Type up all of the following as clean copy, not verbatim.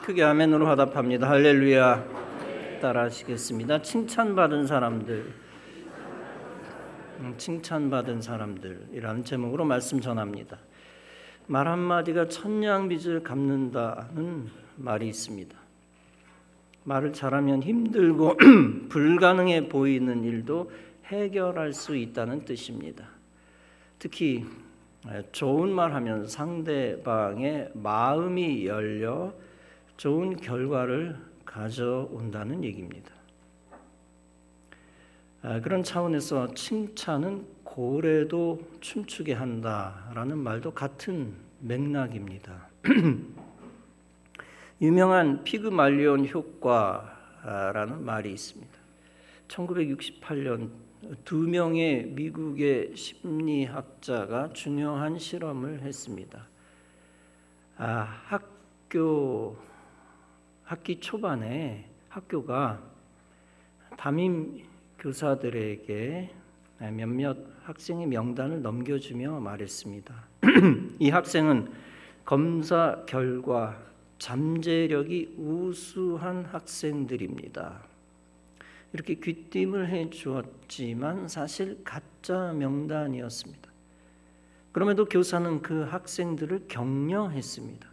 크게 아멘으로 화답합니다. 할렐루야. 따라 하시겠습니다. 칭찬받은 사람들이라는 제목으로 말씀 전합니다. 말 한마디가 천냥빚을 갚는다는 말이 있습니다. 말을 잘하면 힘들고 불가능해 보이는 일도 해결할 수 있다는 뜻입니다. 특히 좋은 말하면 상대방의 마음이 열려 좋은 결과를 가져온다는 얘기입니다. 그런 차원에서 칭찬은 고래도 춤추게 한다라는 말도 같은 맥락입니다. 유명한 피그말리온 효과라는 말이 있습니다. 1968년 두 명의 미국의 심리학자가 중요한 실험을 했습니다. 학기 초반에 학교가 담임 교사들에게 몇몇 학생의 명단을 넘겨주며 말했습니다. 이 학생은 검사 결과 잠재력이 우수한 학생들입니다. 이렇게 귀띔을 해주었지만 사실 가짜 명단이었습니다. 그럼에도 교사는 그 학생들을 격려했습니다.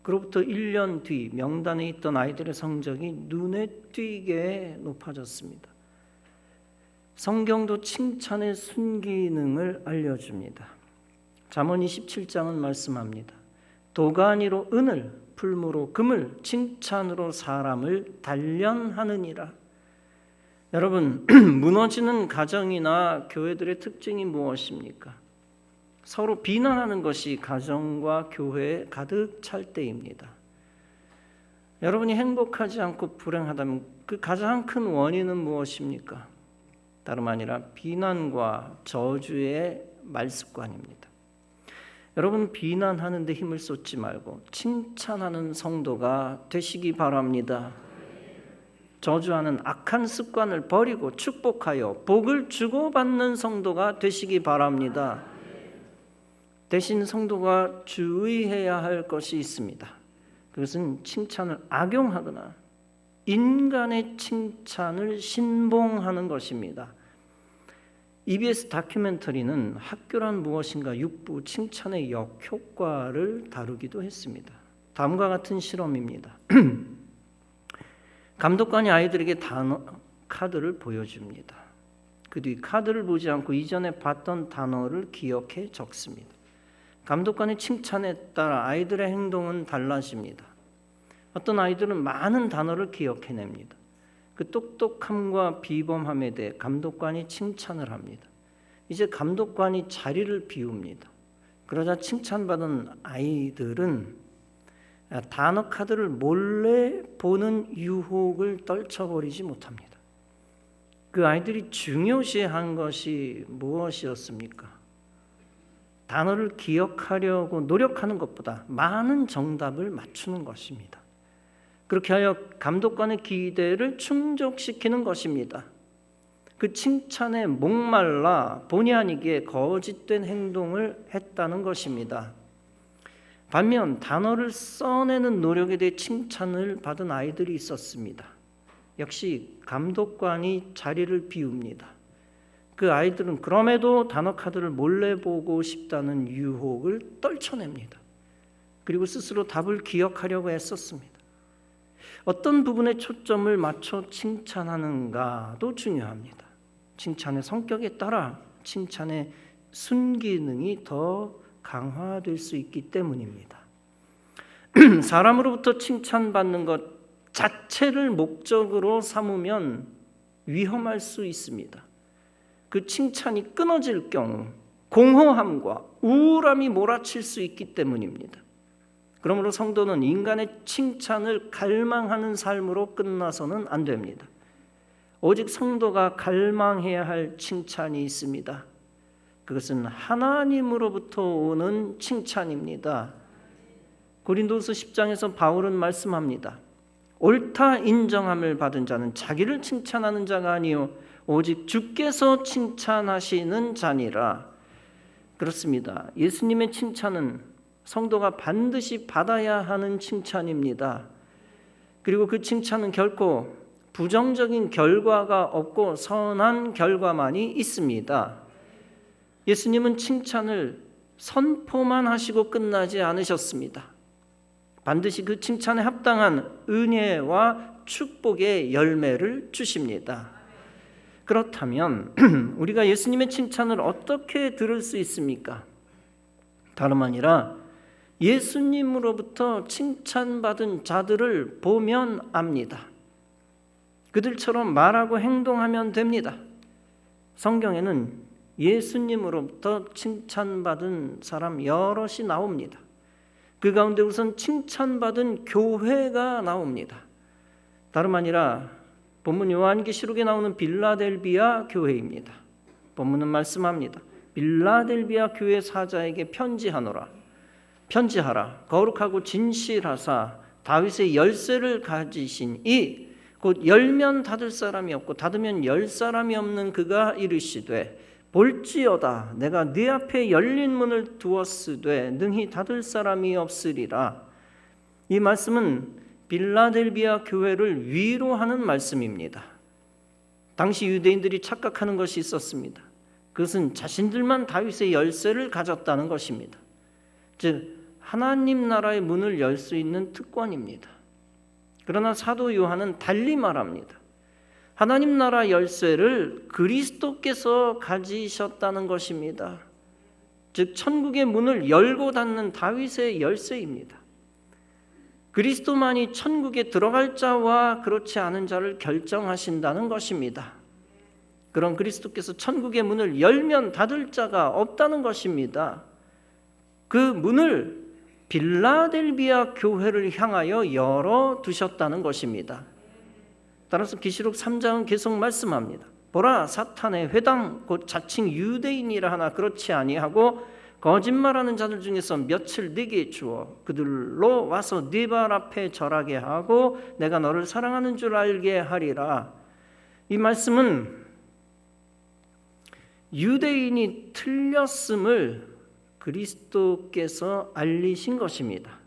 그로부터 1년 뒤 명단에 있던 아이들의 성적이 눈에 띄게 높아졌습니다. 성경도 칭찬의 순기능을 알려줍니다. 잠언 27장은 말씀합니다. 도가니로 은을, 풀무로 금을, 칭찬으로 사람을 단련하느니라. 여러분, 무너지는 가정이나 교회들의 특징이 무엇입니까? 서로 비난하는 것이 가정과 교회에 가득 찰 때입니다. 여러분이 행복하지 않고 불행하다면 그 가장 큰 원인은 무엇입니까? 다름 아니라 비난과 저주의 말습관입니다. 여러분, 비난하는 데 힘을 쏟지 말고 칭찬하는 성도가 되시기 바랍니다. 저주하는 악한 습관을 버리고 축복하여 복을 주고받는 성도가 되시기 바랍니다. 대신 성도가 주의해야 할 것이 있습니다. 그것은 칭찬을 악용하거나 인간의 칭찬을 신봉하는 것입니다. EBS 다큐멘터리는 학교란 무엇인가 6부 칭찬의 역효과를 다루기도 했습니다. 다음과 같은 실험입니다. 감독관이 아이들에게 단어 카드를 보여줍니다. 그 뒤 카드를 보지 않고 이전에 봤던 단어를 기억해 적습니다. 감독관의 칭찬에 따라 아이들의 행동은 달라집니다. 어떤 아이들은 많은 단어를 기억해냅니다. 그 똑똑함과 비범함에 대해 감독관이 칭찬을 합니다. 이제 감독관이 자리를 비웁니다. 그러자 칭찬받은 아이들은 단어 카드를 몰래 보는 유혹을 떨쳐버리지 못합니다. 그 아이들이 중요시한 것이 무엇이었습니까? 단어를 기억하려고 노력하는 것보다 많은 정답을 맞추는 것입니다. 그렇게 하여 감독관의 기대를 충족시키는 것입니다. 그 칭찬에 목말라 본의 아니게 거짓된 행동을 했다는 것입니다. 반면 단어를 써내는 노력에 대해 칭찬을 받은 아이들이 있었습니다. 역시 감독관이 자리를 비웁니다. 그 아이들은 그럼에도 단어 카드를 몰래 보고 싶다는 유혹을 떨쳐냅니다. 그리고 스스로 답을 기억하려고 애썼습니다. 어떤 부분에 초점을 맞춰 칭찬하는가도 중요합니다. 칭찬의 성격에 따라 칭찬의 순기능이 더 강화될 수 있기 때문입니다. 사람으로부터 칭찬받는 것 자체를 목적으로 삼으면 위험할 수 있습니다. 그 칭찬이 끊어질 경우 공허함과 우울함이 몰아칠 수 있기 때문입니다. 그러므로 성도는 인간의 칭찬을 갈망하는 삶으로 끝나서는 안 됩니다. 오직 성도가 갈망해야 할 칭찬이 있습니다. 그것은 하나님으로부터 오는 칭찬입니다. 고린도서 10장에서 바울은 말씀합니다. 옳다 인정함을 받은 자는 자기를 칭찬하는 자가 아니요 오직 주께서 칭찬하시는 자니라. 그렇습니다. 예수님의 칭찬은 성도가 반드시 받아야 하는 칭찬입니다. 그리고 그 칭찬은 결코 부정적인 결과가 없고 선한 결과만이 있습니다. 예수님은 칭찬을 선포만 하시고 끝나지 않으셨습니다. 반드시 그 칭찬에 합당한 은혜와 축복의 열매를 주십니다. 그렇다면 우리가 예수님의 칭찬을 어떻게 들을 수 있습니까? 다름 아니라 예수님으로부터 칭찬받은 자들을 보면 압니다. 그들처럼 말하고 행동하면 됩니다. 성경에는 예수님으로부터 칭찬받은 사람 여럿이 나옵니다. 그 가운데 우선 칭찬받은 교회가 나옵니다. 다름 아니라 본문 요한계시록에 나오는 빌라델비아 교회입니다. 본문은 말씀합니다. 빌라델비아 교회 사자에게 편지하라. 거룩하고 진실하사 다윗의 열쇠를 가지신 이 곧 열면 닫을 사람이 없고 닫으면 열 사람이 없는 그가 이르시되 볼지어다 내가 네 앞에 열린 문을 두었으되 능히 닫을 사람이 없으리라. 이 말씀은 빌라델비아 교회를 위로하는 말씀입니다. 당시 유대인들이 착각하는 것이 있었습니다. 그것은 자신들만 다윗의 열쇠를 가졌다는 것입니다. 즉 하나님 나라의 문을 열 수 있는 특권입니다. 그러나 사도 요한은 달리 말합니다. 하나님 나라 열쇠를 그리스도께서 가지셨다는 것입니다. 즉 천국의 문을 열고 닫는 다윗의 열쇠입니다. 그리스도만이 천국에 들어갈 자와 그렇지 않은 자를 결정하신다는 것입니다. 그런 그리스도께서 천국의 문을 열면 닫을 자가 없다는 것입니다. 그 문을 빌라델비아 교회를 향하여 열어두셨다는 것입니다. 따라서 계시록 3장은 계속 말씀합니다. 보라 사탄의 회당 곧 자칭 유대인이라 하나 그렇지 아니하고 거짓말하는 자들 중에서 며칠 네게 주어 그들로 와서 네 발 앞에 절하게 하고 내가 너를 사랑하는 줄 알게 하리라. 이 말씀은 유대인이 틀렸음을 그리스도께서 알리신 것입니다.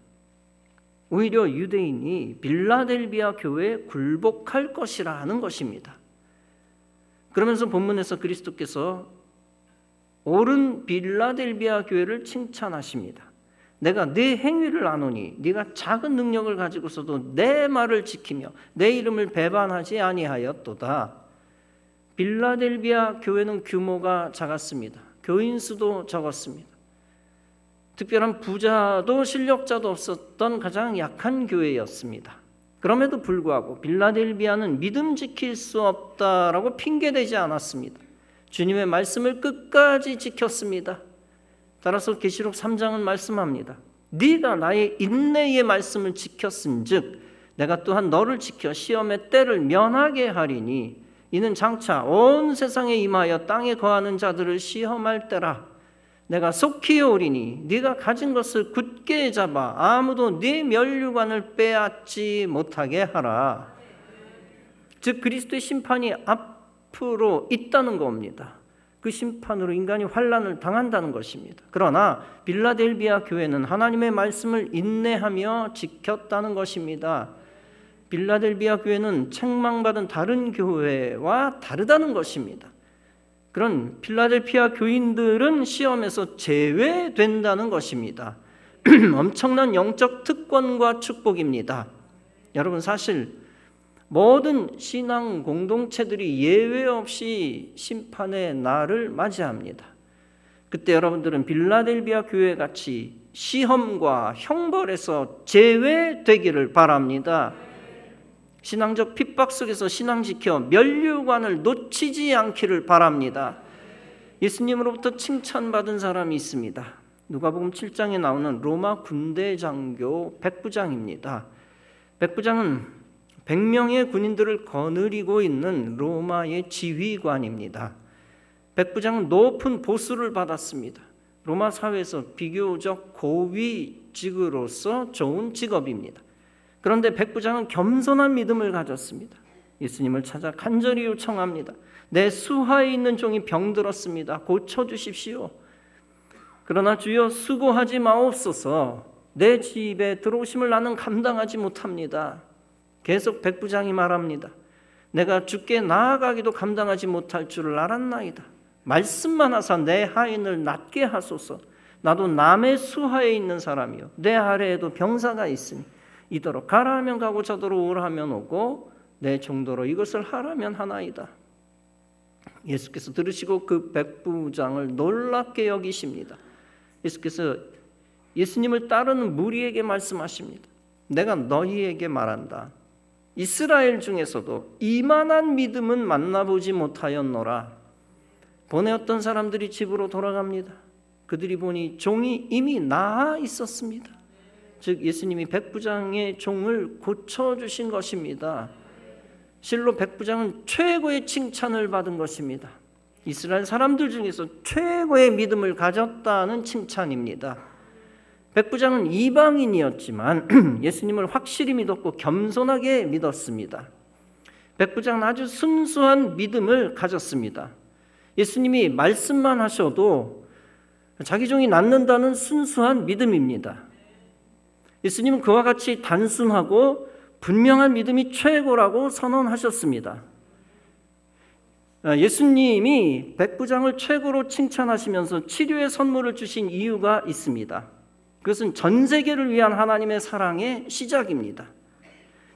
오히려 유대인이 빌라델비아 교회에 굴복할 것이라 하는 것입니다. 그러면서 본문에서 그리스도께서 옳은 빌라델비아 교회를 칭찬하십니다. 내가 네 행위를 아노니 네가 작은 능력을 가지고서도 내 말을 지키며 내 이름을 배반하지 아니하였도다. 빌라델비아 교회는 규모가 작았습니다. 교인 수도 적었습니다. 특별한 부자도 실력자도 없었던 가장 약한 교회였습니다. 그럼에도 불구하고 빌라델비아는 믿음 지킬 수 없다라고 핑계대지 않았습니다. 주님의 말씀을 끝까지 지켰습니다. 따라서 계시록 3장은 말씀합니다. 네가 나의 인내의 말씀을 지켰은즉 내가 또한 너를 지켜 시험의 때를 면하게 하리니 이는 장차 온 세상에 임하여 땅에 거하는 자들을 시험할 때라. 내가 속히 오리니 네가 가진 것을 굳게 잡아 아무도 네 면류관을 빼앗지 못하게 하라. 즉 그리스도의 심판이 앞으로 있다는 겁니다. 그 심판으로 인간이 환난을 당한다는 것입니다. 그러나 빌라델비아 교회는 하나님의 말씀을 인내하며 지켰다는 것입니다. 빌라델비아 교회는 책망받은 다른 교회와 다르다는 것입니다. 그런 필라델피아 교인들은 시험에서 제외된다는 것입니다. 엄청난 영적 특권과 축복입니다. 여러분 사실 모든 신앙 공동체들이 예외 없이 심판의 날을 맞이합니다. 그때 여러분들은 빌라델비아 교회 같이 시험과 형벌에서 제외되기를 바랍니다. 신앙적 핍박 속에서 신앙 지켜 면류관을 놓치지 않기를 바랍니다. 예수님으로부터 칭찬받은 사람이 있습니다. 누가복음 7장에 나오는 로마 군대 장교 백부장입니다. 백부장은 100명의 군인들을 거느리고 있는 로마의 지휘관입니다. 백부장은 높은 보수를 받았습니다. 로마 사회에서 비교적 고위직으로서 좋은 직업입니다. 그런데 백부장은 겸손한 믿음을 가졌습니다. 예수님을 찾아 간절히 요청합니다. 내 수하에 있는 종이 병들었습니다. 고쳐주십시오. 그러나 주여 수고하지 마옵소서. 내 집에 들어오심을 나는 감당하지 못합니다. 계속 백부장이 말합니다. 내가 주께 나아가기도 감당하지 못할 줄을 알았나이다. 말씀만 하사 내 하인을 낫게 하소서. 나도 남의 수하에 있는 사람이요 내 아래에도 병사가 있으니 이더러 가라 하면 가고 저더러 오라 하면 오고 내 정도로 이것을 하라면 하나이다. 예수께서 들으시고 그 백부장을 놀랍게 여기십니다. 예수께서 예수님을 따르는 무리에게 말씀하십니다. 내가 너희에게 말한다. 이스라엘 중에서도 이만한 믿음은 만나보지 못하였노라. 보내었던 사람들이 집으로 돌아갑니다. 그들이 보니 종이 이미 나아 있었습니다. 즉 예수님이 백부장의 종을 고쳐주신 것입니다. 실로 백부장은 최고의 칭찬을 받은 것입니다. 이스라엘 사람들 중에서 최고의 믿음을 가졌다는 칭찬입니다. 백부장은 이방인이었지만 예수님을 확실히 믿었고 겸손하게 믿었습니다. 백부장은 아주 순수한 믿음을 가졌습니다. 예수님이 말씀만 하셔도 자기 종이 낫는다는 순수한 믿음입니다. 예수님은 그와 같이 단순하고 분명한 믿음이 최고라고 선언하셨습니다. 예수님이 백부장을 최고로 칭찬하시면서 치료의 선물을 주신 이유가 있습니다. 그것은 전 세계를 위한 하나님의 사랑의 시작입니다.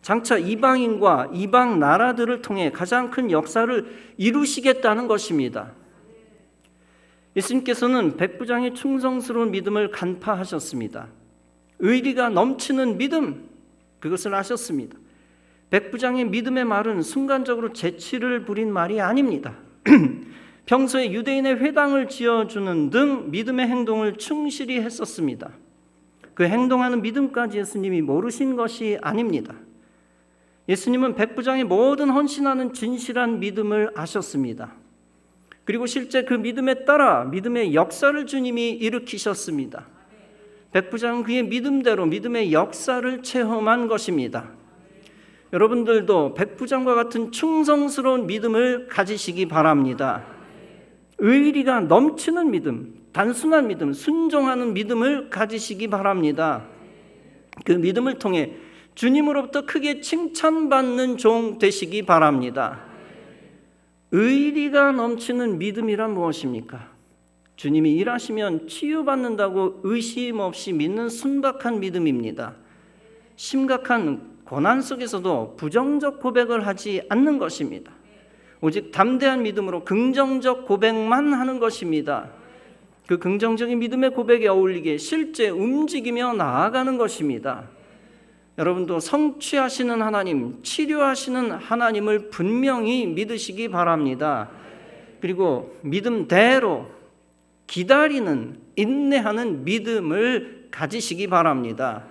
장차 이방인과 이방 나라들을 통해 가장 큰 역사를 이루시겠다는 것입니다. 예수님께서는 백부장의 충성스러운 믿음을 간파하셨습니다. 의리가 넘치는 믿음, 그것을 아셨습니다. 백부장의 믿음의 말은 순간적으로 재치를 부린 말이 아닙니다. 평소에 유대인의 회당을 지어주는 등 믿음의 행동을 충실히 했었습니다. 그 행동하는 믿음까지 예수님이 모르신 것이 아닙니다. 예수님은 백부장의 모든 헌신하는 진실한 믿음을 아셨습니다. 그리고 실제 그 믿음에 따라 믿음의 역사를 주님이 일으키셨습니다. 백부장은 그의 믿음대로 믿음의 역사를 체험한 것입니다. 여러분들도 백부장과 같은 충성스러운 믿음을 가지시기 바랍니다. 의리가 넘치는 믿음, 단순한 믿음, 순종하는 믿음을 가지시기 바랍니다. 그 믿음을 통해 주님으로부터 크게 칭찬받는 종 되시기 바랍니다. 의리가 넘치는 믿음이란 무엇입니까? 주님이 일하시면 치유받는다고 의심 없이 믿는 순박한 믿음입니다. 심각한 고난 속에서도 부정적 고백을 하지 않는 것입니다. 오직 담대한 믿음으로 긍정적 고백만 하는 것입니다. 그 긍정적인 믿음의 고백에 어울리게 실제 움직이며 나아가는 것입니다. 여러분도 성취하시는 하나님, 치료하시는 하나님을 분명히 믿으시기 바랍니다. 그리고 믿음대로 기다리는, 인내하는 믿음을 가지시기 바랍니다.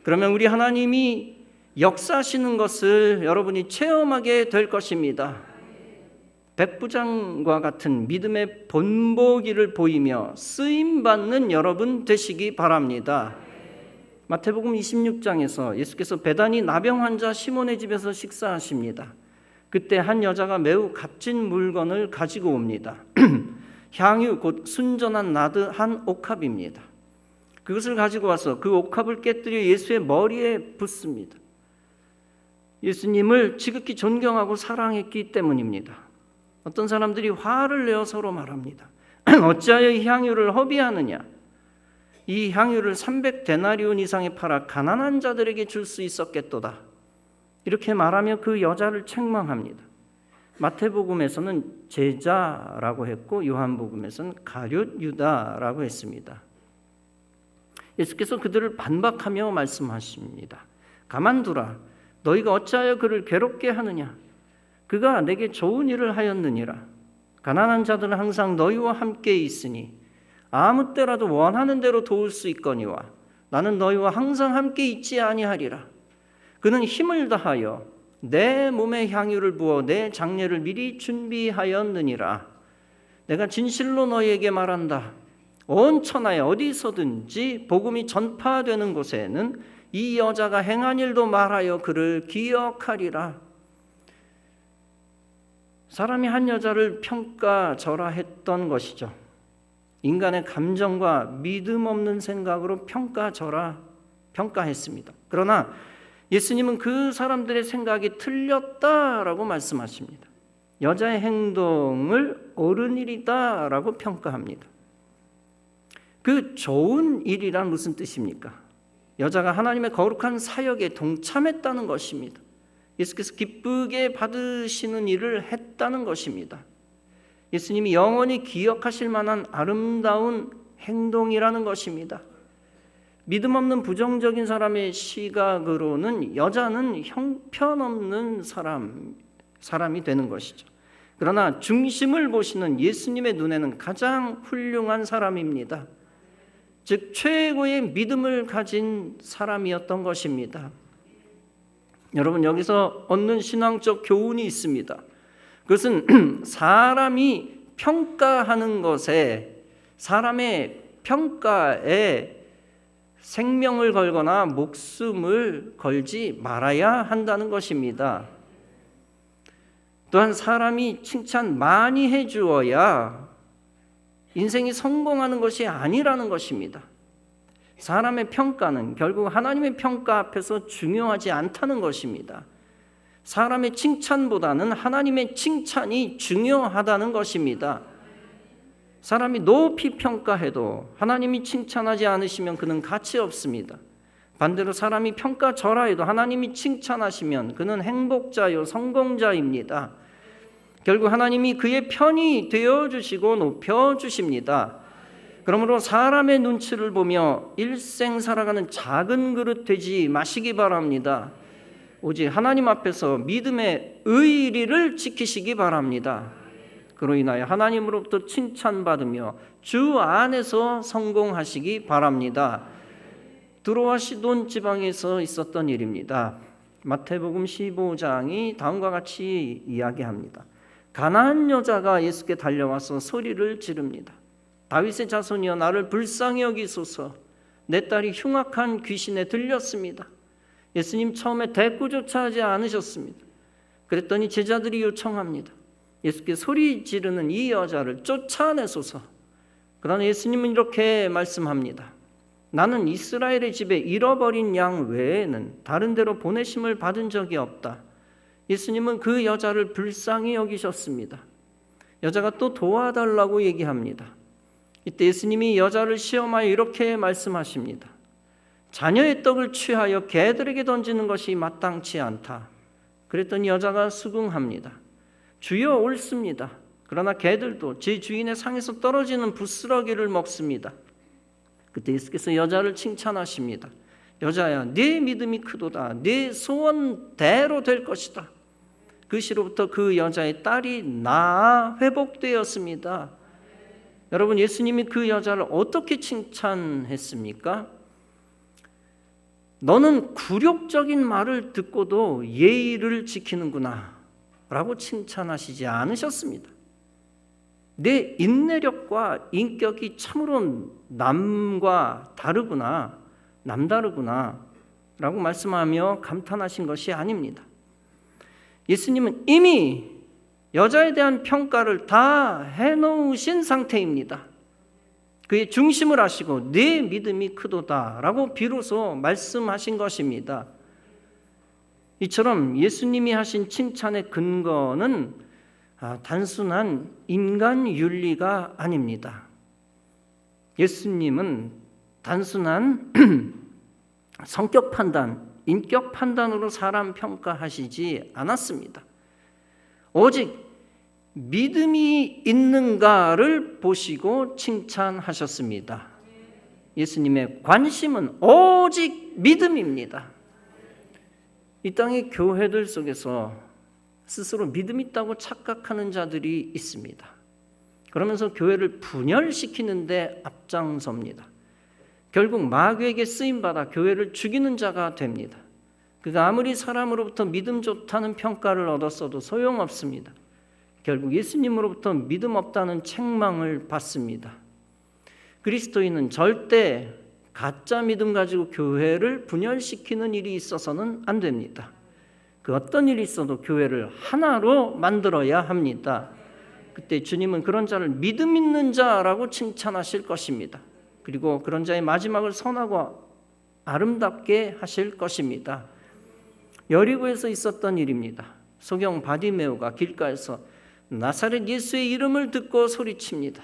그러면 우리 하나님이 역사하시는 것을 여러분이 체험하게 될 것입니다. 백부장과 같은 믿음의 본보기를 보이며 쓰임받는 여러분 되시기 바랍니다. 마태복음 26장에서 예수께서 베다니 나병 환자 시몬의 집에서 식사하십니다. 그때 한 여자가 매우 값진 물건을 가지고 옵니다. 향유 곧 순전한 나드 한 옥합입니다. 그것을 가지고 와서 그 옥합을 깨뜨려 예수의 머리에 붓습니다. 예수님을 지극히 존경하고 사랑했기 때문입니다. 어떤 사람들이 화를 내어 서로 말합니다. 어찌하여 이 향유를 허비하느냐? 이 향유를 300데나리온 이상에 팔아 가난한 자들에게 줄 수 있었겠도다. 이렇게 말하며 그 여자를 책망합니다. 마태복음에서는 제자라고 했고 요한복음에서는 가룟 유다라고 했습니다. 예수께서 그들을 반박하며 말씀하십니다. 가만두라. 너희가 어찌하여 그를 괴롭게 하느냐? 그가 내게 좋은 일을 하였느니라. 가난한 자들은 항상 너희와 함께 있으니 아무 때라도 원하는 대로 도울 수 있거니와 나는 너희와 항상 함께 있지 아니하리라. 그는 힘을 다하여 내 몸에 향유를 부어 내 장례를 미리 준비하였느니라. 내가 진실로 너희에게 말한다. 온 천하에 어디서든지 복음이 전파되는 곳에는 이 여자가 행한 일도 말하여 그를 기억하리라. 사람이 한 여자를 평가절하했던 것이죠. 인간의 감정과 믿음 없는 생각으로 평가했습니다. 그러나 예수님은 그 사람들의 생각이 틀렸다라고 말씀하십니다. 여자의 행동을 옳은 일이다라고 평가합니다. 그 좋은 일이란 무슨 뜻입니까? 여자가 하나님의 거룩한 사역에 동참했다는 것입니다. 예수께서 기쁘게 받으시는 일을 했다는 것입니다. 예수님이 영원히 기억하실 만한 아름다운 행동이라는 것입니다. 믿음 없는 부정적인 사람의 시각으로는 여자는 형편없는 사람이 되는 것이죠. 그러나 중심을 보시는 예수님의 눈에는 가장 훌륭한 사람입니다. 즉 최고의 믿음을 가진 사람이었던 것입니다. 여러분, 여기서 얻는 신앙적 교훈이 있습니다. 그것은 사람이 평가하는 것에, 사람의 평가에 생명을 걸거나 목숨을 걸지 말아야 한다는 것입니다. 또한 사람이 칭찬 많이 해주어야 인생이 성공하는 것이 아니라는 것입니다. 사람의 평가는 결국 하나님의 평가 앞에서 중요하지 않다는 것입니다. 사람의 칭찬보다는 하나님의 칭찬이 중요하다는 것입니다. 사람이 높이 평가해도 하나님이 칭찬하지 않으시면 그는 가치 없습니다. 반대로 사람이 평가절하해도 하나님이 칭찬하시면 그는 행복자요 성공자입니다. 결국 하나님이 그의 편이 되어주시고 높여주십니다. 그러므로 사람의 눈치를 보며 일생 살아가는 작은 그릇 되지 마시기 바랍니다. 오직 하나님 앞에서 믿음의 의리를 지키시기 바랍니다. 그로 인하여 하나님으로부터 칭찬받으며 주 안에서 성공하시기 바랍니다. 두로와 시돈 지방에서 있었던 일입니다. 마태복음 15장이 다음과 같이 이야기합니다. 가나안 여자가 예수께 달려와서 소리를 지릅니다. 다윗의 자손이여 나를 불쌍히 여기소서. 내 딸이 흉악한 귀신에 들렸습니다. 예수님 처음에 대꾸조차 하지 않으셨습니다. 그랬더니 제자들이 요청합니다. 예수께 소리 지르는 이 여자를 쫓아내소서. 그러나 예수님은 이렇게 말씀합니다. 나는 이스라엘의 집에 잃어버린 양 외에는 다른 데로 보내심을 받은 적이 없다. 예수님은 그 여자를 불쌍히 여기셨습니다. 여자가 또 도와달라고 얘기합니다. 이때 예수님이 여자를 시험하여 이렇게 말씀하십니다. 자녀의 떡을 취하여 개들에게 던지는 것이 마땅치 않다. 그랬더니 여자가 수긍합니다. 주여 옳습니다. 그러나 개들도 제 주인의 상에서 떨어지는 부스러기를 먹습니다. 그때 예수께서 여자를 칭찬하십니다. 여자야, 네 믿음이 크도다. 네 소원대로 될 것이다. 그 시로부터 그 여자의 딸이 나아 회복되었습니다. 여러분, 예수님이 그 여자를 어떻게 칭찬했습니까? 너는 굴욕적인 말을 듣고도 예의를 지키는구나 라고 칭찬하시지 않으셨습니다. 내 인내력과 인격이 참으로 남과 다르구나, 남다르구나 라고 말씀하며 감탄하신 것이 아닙니다. 예수님은 이미 여자에 대한 평가를 다 해놓으신 상태입니다. 그의 중심을 아시고 네 믿음이 크도다 라고 비로소 말씀하신 것입니다. 이처럼 예수님이 하신 칭찬의 근거는 단순한 인간 윤리가 아닙니다. 예수님은 단순한 성격 판단, 인격 판단으로 사람 평가하시지 않았습니다. 오직 믿음이 있는가를 보시고 칭찬하셨습니다. 예수님의 관심은 오직 믿음입니다. 이 땅의 교회들 속에서 스스로 믿음 있다고 착각하는 자들이 있습니다. 그러면서 교회를 분열시키는 데 앞장섭니다. 결국 마귀에게 쓰임받아 교회를 죽이는 자가 됩니다. 그가 아무리 사람으로부터 믿음 좋다는 평가를 얻었어도 소용없습니다. 결국 예수님으로부터 믿음 없다는 책망을 받습니다. 그리스도인은 절대 가짜 믿음 가지고 교회를 분열시키는 일이 있어서는 안 됩니다. 그 어떤 일이 있어도 교회를 하나로 만들어야 합니다. 그때 주님은 그런 자를 믿음 있는 자라고 칭찬하실 것입니다. 그리고 그런 자의 마지막을 선하고 아름답게 하실 것입니다. 여리고에서 있었던 일입니다. 소경 바디메오가 길가에서 나사렛 예수의 이름을 듣고 소리칩니다.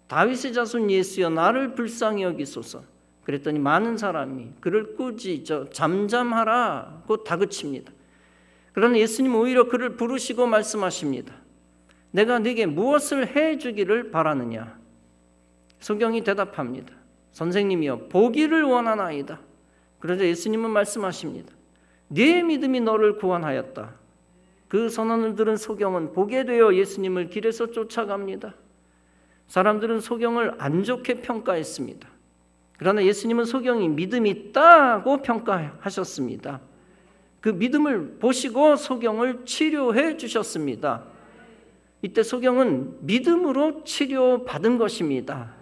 다윗의 자손 예수여 나를 불쌍히 여기소서. 그랬더니 많은 사람이 그를 꾸짖어 잠잠하라고 다그칩니다. 그러나 예수님 오히려 그를 부르시고 말씀하십니다. 내가 네게 무엇을 해주기를 바라느냐? 소경이 대답합니다. 선생님이여 보기를 원하나이다. 그러자 예수님은 말씀하십니다. 네 믿음이 너를 구원하였다. 그 선언을 들은 소경은 보게 되어 예수님을 길에서 쫓아갑니다. 사람들은 소경을 안 좋게 평가했습니다. 그러나 예수님은 소경이 믿음이 있다고 평가하셨습니다. 그 믿음을 보시고 소경을 치료해 주셨습니다. 이때 소경은 믿음으로 치료받은 것입니다.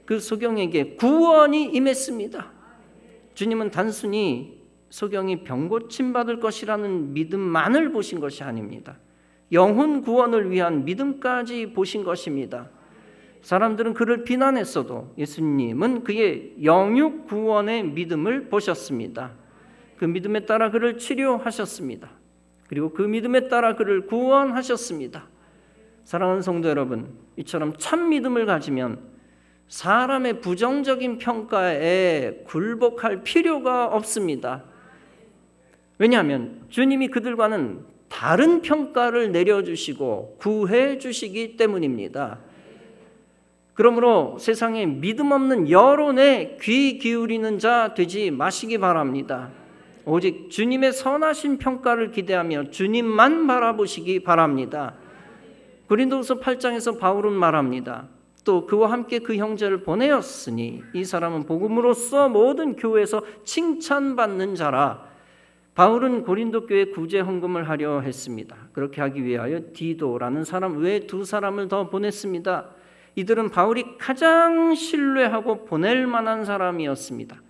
그 소경에게 구원이 임했습니다. 주님은 단순히 소경이 병 고침 받을 것이라는 믿음만을 보신 것이 아닙니다. 영혼 구원을 위한 믿음까지 보신 것입니다. 사람들은 그를 비난했어도 예수님은 그의 영육 구원의 믿음을 보셨습니다. 그 믿음에 따라 그를 치료하셨습니다. 그리고 그 믿음에 따라 그를 구원하셨습니다. 사랑하는 성도 여러분, 이처럼 참 믿음을 가지면 사람의 부정적인 평가에 굴복할 필요가 없습니다. 왜냐하면 주님이 그들과는 다른 평가를 내려주시고 구해 주시기 때문입니다. 그러므로 세상에 믿음 없는 여론에 귀 기울이는 자 되지 마시기 바랍니다. 오직 주님의 선하신 평가를 기대하며 주님만 바라보시기 바랍니다. 고린도후서 8장에서 바울은 말합니다. 또 그와 함께 그 형제를 보내었으니 이 사람은 복음으로써 모든 교회에서 칭찬받는 자라. 바울은 고린도 교회 구제 헌금을 하려 했습니다. 그렇게 하기 위하여 디도라는 사람 외에 두 사람을 더 보냈습니다. 이들은 바울이 가장 신뢰하고 보낼 만한 사람이었습니다.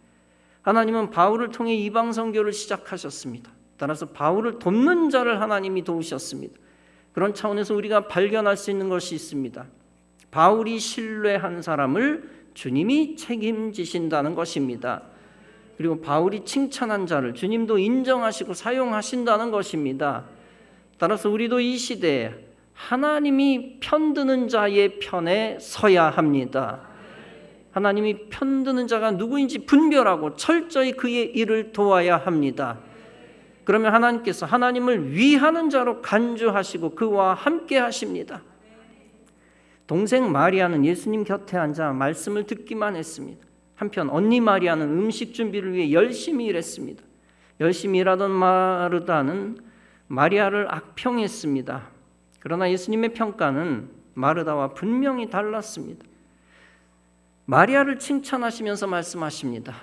하나님은 바울을 통해 이방 선교를 시작하셨습니다. 따라서 바울을 돕는 자를 하나님이 도우셨습니다. 그런 차원에서 우리가 발견할 수 있는 것이 있습니다. 바울이 신뢰한 사람을 주님이 책임지신다는 것입니다. 그리고 바울이 칭찬한 자를 주님도 인정하시고 사용하신다는 것입니다. 따라서 우리도 이 시대에 하나님이 편드는 자의 편에 서야 합니다. 하나님이 편드는 자가 누구인지 분별하고 철저히 그의 일을 도와야 합니다. 그러면 하나님께서 하나님을 위하는 자로 간주하시고 그와 함께 하십니다. 동생 마리아는 예수님 곁에 앉아 말씀을 듣기만 했습니다. 한편 언니 마리아는 음식 준비를 위해 열심히 일했습니다. 열심히 일하던 마르다는 마리아를 악평했습니다. 그러나 예수님의 평가는 마르다와 분명히 달랐습니다. 마리아를 칭찬하시면서 말씀하십니다.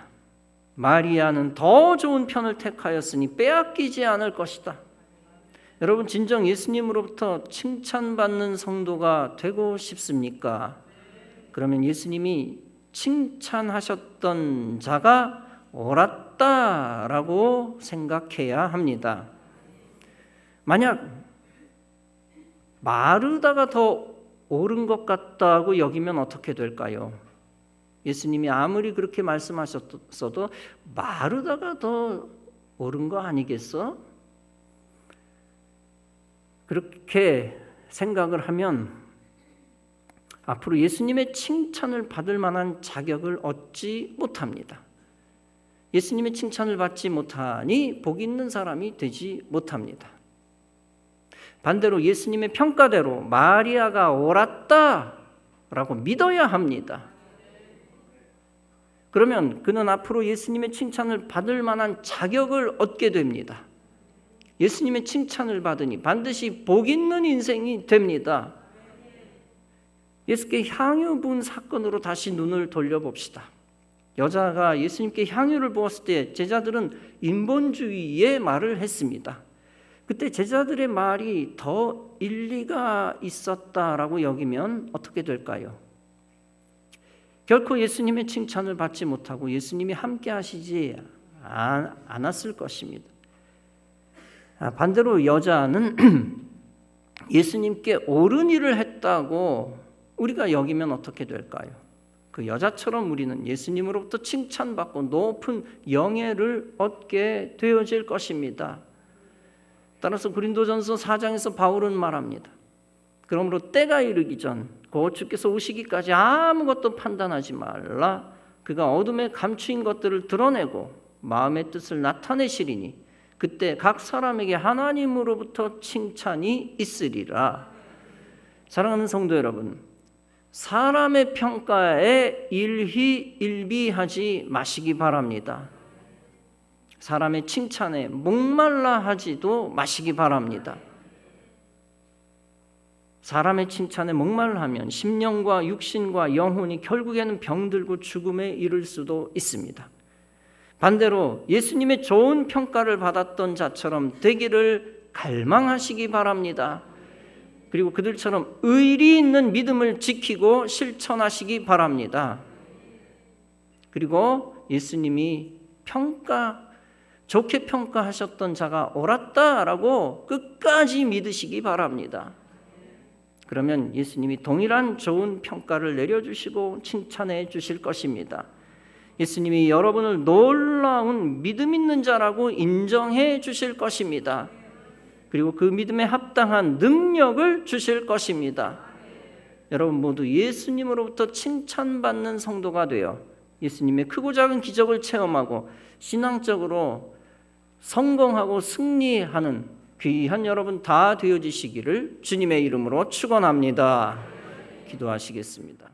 마리아는 더 좋은 편을 택하였으니 빼앗기지 않을 것이다. 여러분, 진정 예수님으로부터 칭찬받는 성도가 되고 싶습니까? 그러면 예수님이 칭찬하셨던 자가 옳았다라고 생각해야 합니다. 만약 마르다가 더 옳은 것 같다고 여기면 어떻게 될까요? 예수님이 아무리 그렇게 말씀하셨어도 마르다가 더 옳은 거 아니겠어? 그렇게 생각을 하면 앞으로 예수님의 칭찬을 받을 만한 자격을 얻지 못합니다. 예수님의 칭찬을 받지 못하니 복 있는 사람이 되지 못합니다. 반대로 예수님의 평가대로 마리아가 옳았다라고 믿어야 합니다. 그러면 그는 앞으로 예수님의 칭찬을 받을 만한 자격을 얻게 됩니다. 예수님의 칭찬을 받으니 반드시 복 있는 인생이 됩니다. 예수께 향유 부은 사건으로 다시 눈을 돌려봅시다. 여자가 예수님께 향유를 부었을 때 제자들은 인본주의의 말을 했습니다. 그때 제자들의 말이 더 일리가 있었다라고 여기면 어떻게 될까요? 결코 예수님의 칭찬을 받지 못하고 예수님이 함께 하시지 않았을 것입니다. 반대로 여자는 예수님께 옳은 일을 했다고 우리가 여기면 어떻게 될까요? 그 여자처럼 우리는 예수님으로부터 칭찬받고 높은 영예를 얻게 되어질 것입니다. 따라서 고린도전서 4장에서 바울은 말합니다. 그러므로 때가 이르기 전 곧 주께서 오시기까지 아무것도 판단하지 말라. 그가 어둠에 감추인 것들을 드러내고 마음의 뜻을 나타내시리니 그때 각 사람에게 하나님으로부터 칭찬이 있으리라. 사랑하는 성도 여러분, 사람의 평가에 일희일비하지 마시기 바랍니다. 사람의 칭찬에 목말라 하지도 마시기 바랍니다. 사람의 칭찬에 목말라하면 심령과 육신과 영혼이 결국에는 병들고 죽음에 이를 수도 있습니다. 반대로 예수님의 좋은 평가를 받았던 자처럼 되기를 갈망하시기 바랍니다. 그리고 그들처럼 의리 있는 믿음을 지키고 실천하시기 바랍니다. 그리고 예수님이 좋게 평가하셨던 자가 옳았다라고 끝까지 믿으시기 바랍니다. 그러면 예수님이 동일한 좋은 평가를 내려주시고 칭찬해 주실 것입니다. 예수님이 여러분을 놀라운 믿음 있는 자라고 인정해 주실 것입니다. 그리고 그 믿음에 합당한 능력을 주실 것입니다. 여러분 모두 예수님으로부터 칭찬받는 성도가 되어 예수님의 크고 작은 기적을 체험하고 신앙적으로 성공하고 승리하는 귀한 여러분 다 되어지시기를 주님의 이름으로 축원합니다. 기도하시겠습니다.